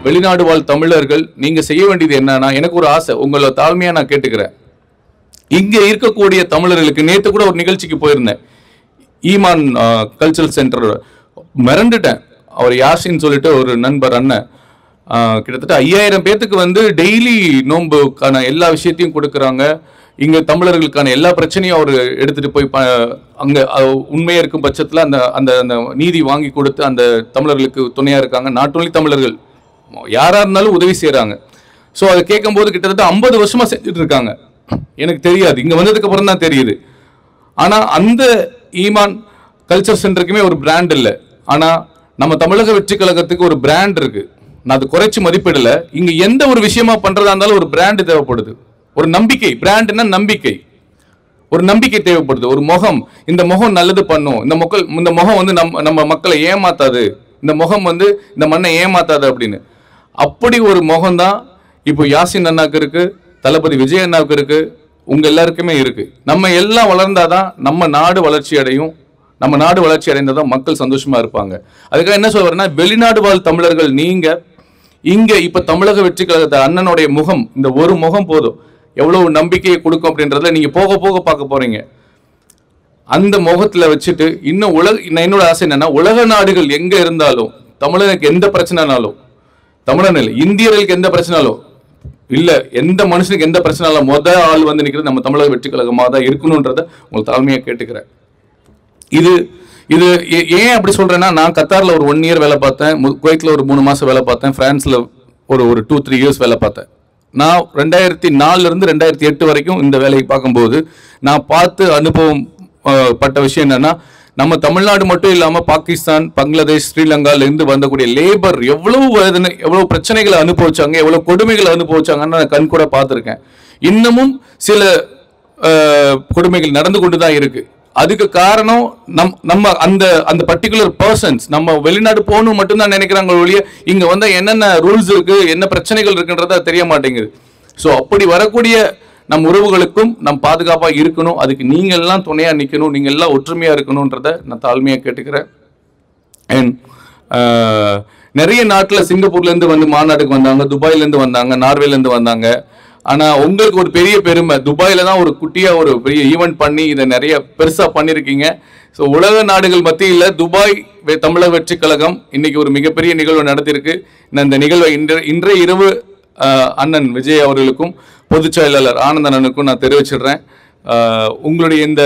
வெளிநாடு வாழ் தமிழர்கள் நீங்க செய்ய வேண்டியது என்னன்னா, எனக்கு ஒரு ஆசை, உங்களை தாழ்மையா நான் கேட்டுக்கிறேன். இங்க இருக்கக்கூடிய தமிழர்களுக்கு நேற்று கூட ஒரு நிகழ்ச்சிக்கு போயிருந்தேன், ஈமான் கல்ச்சரல் சென்டர். மிரண்டுட்டேன். அவர் யாசின்னு சொல்லிட்டு ஒரு நண்பர் அண்ணன், கிட்டத்தட்ட 5000 பேத்துக்கு வந்து டெய்லி நோன்புக்கான எல்லா விஷயத்தையும் கொடுக்குறாங்க. இங்க தமிழர்களுக்கான எல்லா பிரச்சனையும் அவர் எடுத்துட்டு போய் அங்க உண்மையா இருக்கும் பட்சத்தில் அந்த அந்த அந்த நீதி வாங்கி கொடுத்து அந்த தமிழர்களுக்கு துணையா இருக்காங்க. நாட் ஒன்லி தமிழர்கள், யாரா இருந்தாலும் உதவி செய்யறாங்க. ஸோ அதை கேட்கும் போது கிட்டத்தட்ட 50 வருஷமா செஞ்சுட்டு இருக்காங்க. எனக்கு தெரியாது, இங்க வந்ததுக்கு அப்புறம் தான் தெரியுது. ஆனா அந்த ஈமான் கல்ச்சர் சென்டருக்குமே ஒரு பிராண்ட் இல்லை. ஆனா நம்ம தமிழக வெற்றி கழகத்துக்கு ஒரு பிராண்ட் இருக்கு. நான் அது குறைச்சி மதிப்பிடல. இங்க எந்த ஒரு விஷயமா பண்றதா இருந்தாலும் ஒரு பிராண்ட் தேவைப்படுது, ஒரு நம்பிக்கை. பிராண்ட்னா நம்பிக்கை, ஒரு நம்பிக்கை தேவைப்படுது, ஒரு முகம். இந்த முகம் நல்லது பண்ணும், இந்த முகம் வந்து நம்ம மக்களை ஏமாத்தாது, இந்த முகம் வந்து இந்த மண்ணை ஏமாத்தாது அப்படின்னு. அப்படி ஒரு முகம் தான் இப்போ யாசின் அண்ணாக்கு இருக்கு, தளபதி விஜய் அண்ணாவுக்கு இருக்கு, உங்க எல்லாருக்குமே இருக்கு. நம்ம எல்லாம் வளர்ந்தாதான் நம்ம நாடு வளர்ச்சி அடையும். நம்ம நாடு வளர்ச்சி அடைந்ததான் மக்கள் சந்தோஷமா இருப்பாங்க. அதுக்காக என்ன சொல்றேன்னா, வெளிநாடு வாழ் தமிழர்கள் நீங்க இங்க இப்ப தமிழக வெற்றி கழகத்தை அண்ணனுடைய முகம், இந்த ஒரு முகம் போதும் எவ்வளவு நம்பிக்கையை கொடுக்கும் அப்படின்றத நீங்க போக போக பார்க்க போறீங்க. அந்த முகத்துல வச்சுட்டு இன்னும் என்னோட ஆசை என்னன்னா, உலக நாடுகள் எங்க இருந்தாலும் தமிழனுக்கு எந்த பிரச்சனைனாலும், தமிழன் இல்லை இந்தியர்களுக்கு எந்த பிரச்சனாலும் இல்ல, எந்த மனுஷனுக்கு எந்த பிரச்சனாலும் ஆள் வந்து நிற்கிறது நம்ம தமிழக வெற்றி கழகமாக தான் இருக்கணும்ன்றத உங்களுக்கு தாழ்மையா கேட்டுக்கிறேன். இது இது ஏன் அப்படி சொல்றேன்னா, நான் கத்தார்ல ஒரு 1 இயர் வேலை பார்த்தேன், குவைத்ல ஒரு 3 மாசம் வேலை பார்த்தேன், பிரான்ஸ்ல ஒரு 2-3 இயர்ஸ் வேலை பார்த்தேன். நான் 2004 இருந்து 2008 வரைக்கும் இந்த வேலையை பார்க்கும்போது நான் பார்த்து அனுபவம் பட்ட விஷயம் என்னன்னா, நம்ம தமிழ்நாடு மட்டும் இல்லாம பாகிஸ்தான், பங்களாதேஷ், ஸ்ரீலங்கால இருந்து வந்தக்கூடிய லேபர் எவ்வளவு வேதனை, எவ்வளவு பிரச்சனைகளை அனுபவிச்சாங்க, எவ்வளவு கொடுமைகளை அனுபவிச்சாங்கன்னு நான் கண் கூட பார்த்துருக்கேன். இன்னமும் சில கொடுமைகள் நடந்து கொண்டுதான் இருக்கு. அதுக்கு காரணம் நம்ம அந்த பர்டிகுலர் பர்சன்ஸ் நம்ம வெளிநாடு போகணும் மட்டும்தான் நினைக்கிறாங்க ஒழிய இங்க வந்து என்னென்ன ரூல்ஸ் இருக்கு, என்ன பிரச்சனைகள் இருக்குன்றத தெரிய மாட்டேங்குது. ஸோ அப்படி வரக்கூடிய நம் உறவுகளுக்கும் நம் பாதுகாப்பா இருக்கணும். அதுக்கு நீங்க எல்லாம் துணையா நிக்கணும், நீங்க எல்லாம் ஒற்றுமையா இருக்கணும்ன்றத நான் தாழ்மையா கேட்டுக்கிறேன். அண்ட் நிறைய நாட்டில் சிங்கப்பூர்ல இருந்து வந்து மாநாட்டுக்கு வந்தாங்க, துபாயில இருந்து வந்தாங்க, நார்வேல இருந்து வந்தாங்க. ஆனா உங்களுக்கு ஒரு பெரிய பெருமை, துபாயில தான் ஒரு குட்டியா ஒரு பெரிய ஈவெண்ட் பண்ணி இதை நிறைய பெருசா பண்ணிருக்கீங்க. ஸோ உலக நாடுகள் மத்தியில் துபாய் தமிழக வெற்றி கழகம் இன்னைக்கு ஒரு மிகப்பெரிய நிகழ்வு நடத்தியிருக்கு. நான் இந்த நிகழ்வை இன்றைய இரவு அண்ணன் விஜய் அவர்களுக்கும் பொதுச் செயலாளர் ஆனந்த் அண்ணனுக்கும் நான் தெரிவிச்சிடுறேன். உங்களுடைய இந்த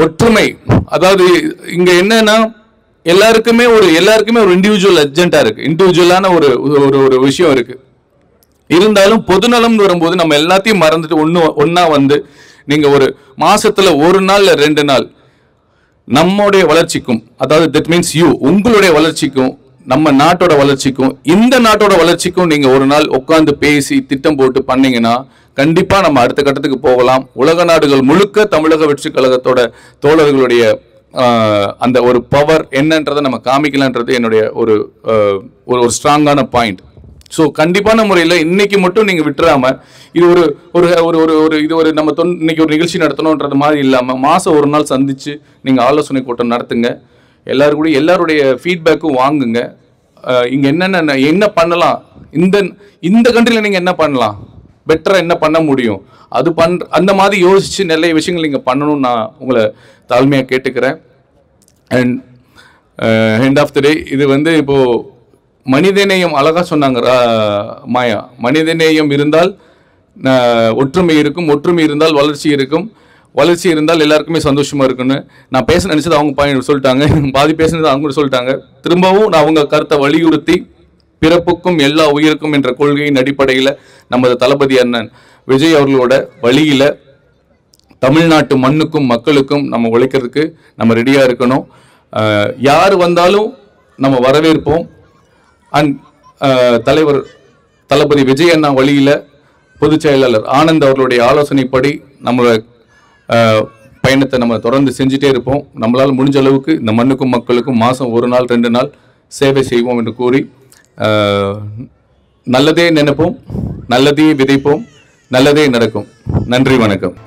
ஒற்றுமை, அதாவது இங்க என்னன்னா எல்லாருக்குமே ஒரு இண்டிவிஜுவல் அஜெண்டா இருக்கு, இண்டிவிஜுவலான ஒரு விஷயம் இருக்கு. இருந்தாலும் பொதுநலம் வரும்போது நம்ம எல்லாத்தையும் மறந்துட்டு ஒன்னா வந்து நீங்க ஒரு மாசத்துல 1 நாள் 2 நாள் நம்முடைய வளர்ச்சிக்கும், அதாவது தட் மீன்ஸ் உங்களுடைய வளர்ச்சிக்கும், நம்ம நாட்டோட வளர்ச்சிக்கும், இந்த நாட்டோட வளர்ச்சிக்கும் நீங்க 1 நாள் உட்கார்ந்து பேசி திட்டம் போட்டு பண்ணீங்கன்னா கண்டிப்பா நம்ம அடுத்த கட்டத்துக்கு போகலாம். உலக நாடுகள் முழுக்க தமிழக வெற்றி கழகத்தோட தோழர்களுடைய அந்த ஒரு பவர் என்னன்றதை நம்ம காமிக்கலான்றது என்னுடைய ஒரு ஸ்ட்ராங்கான பாயிண்ட். ஸோ கண்டிப்பான முறையில் இன்னைக்கு மட்டும் நீங்கள் விட்டுறாம இது ஒரு நம்ம இன்னைக்கு ஒரு நிகழ்ச்சி நடத்தணுன்றது மாதிரி இல்லாமல் மாதம் 1 நாள் சந்திச்சு நீங்கள் ஆலோசனை கூட்டம் நடத்துங்க. எல்லாருடைய ஃபீட்பேக்கும் வாங்குங்க. இங்கே என்ன பண்ணலாம், இந்த கண்ட்ரியில் நீங்கள் என்ன பண்ணலாம், பெட்டராக என்ன பண்ண முடியும், அந்த மாதிரி யோசிச்சு நிறைய விஷயங்கள் நீங்கள் பண்ணணும்னு நான் உங்களை தாழ்மையாக கேட்டுக்கிறேன். அண்ட் எண்ட் ஆஃப் த டே இது வந்து இப்போது மனிதநேயம் அழகா சொன்னாங்க மாயா, மனிதநேயம் இருந்தால் ஒற்றுமை இருக்கும், ஒற்றுமை இருந்தால் வளர்ச்சி இருக்கும், வளர்ச்சி இருந்தால் எல்லாருக்குமே சந்தோஷமா இருக்குன்னு நான் பேச நினைச்சது அவங்க சொல்லிட்டாங்க, பாதி பேசினது அவங்க சொல்லிட்டாங்க. திரும்பவும் நான் அவங்க கருத்தை வலியுறுத்தி பிறப்புக்கும் எல்லா உயிருக்கும் என்ற கொள்கையின் அடிப்படையில் நமது தளபதி அண்ணன் விஜய் அவர்களோட வழியில தமிழ்நாட்டு மண்ணுக்கும் மக்களுக்கும் நம்ம உழைக்கிறதுக்கு நம்ம ரெடியா இருக்கணும். யார் வந்தாலும் நம்ம வரவேற்போம். தலைவர் தளபதி விஜய் அண்ணா வழியில பொதுச் செயலாளர் ஆனந்த் அவர்களுடைய ஆலோசனைப்படி நம்மளோட பயணத்தை நம்ம தொடர்ந்து செஞ்சுட்டே இருப்போம். நம்மளால் முடிஞ்ச அளவுக்கு இந்த மண்ணுக்கும் மக்களுக்கும் மாதம் 1 நாள் 2 நாள் சேவை செய்வோம் என்று கூறி நல்லதே நினைப்போம், நல்லதே விதைப்போம், நல்லதே நடக்கும். நன்றி, வணக்கம்.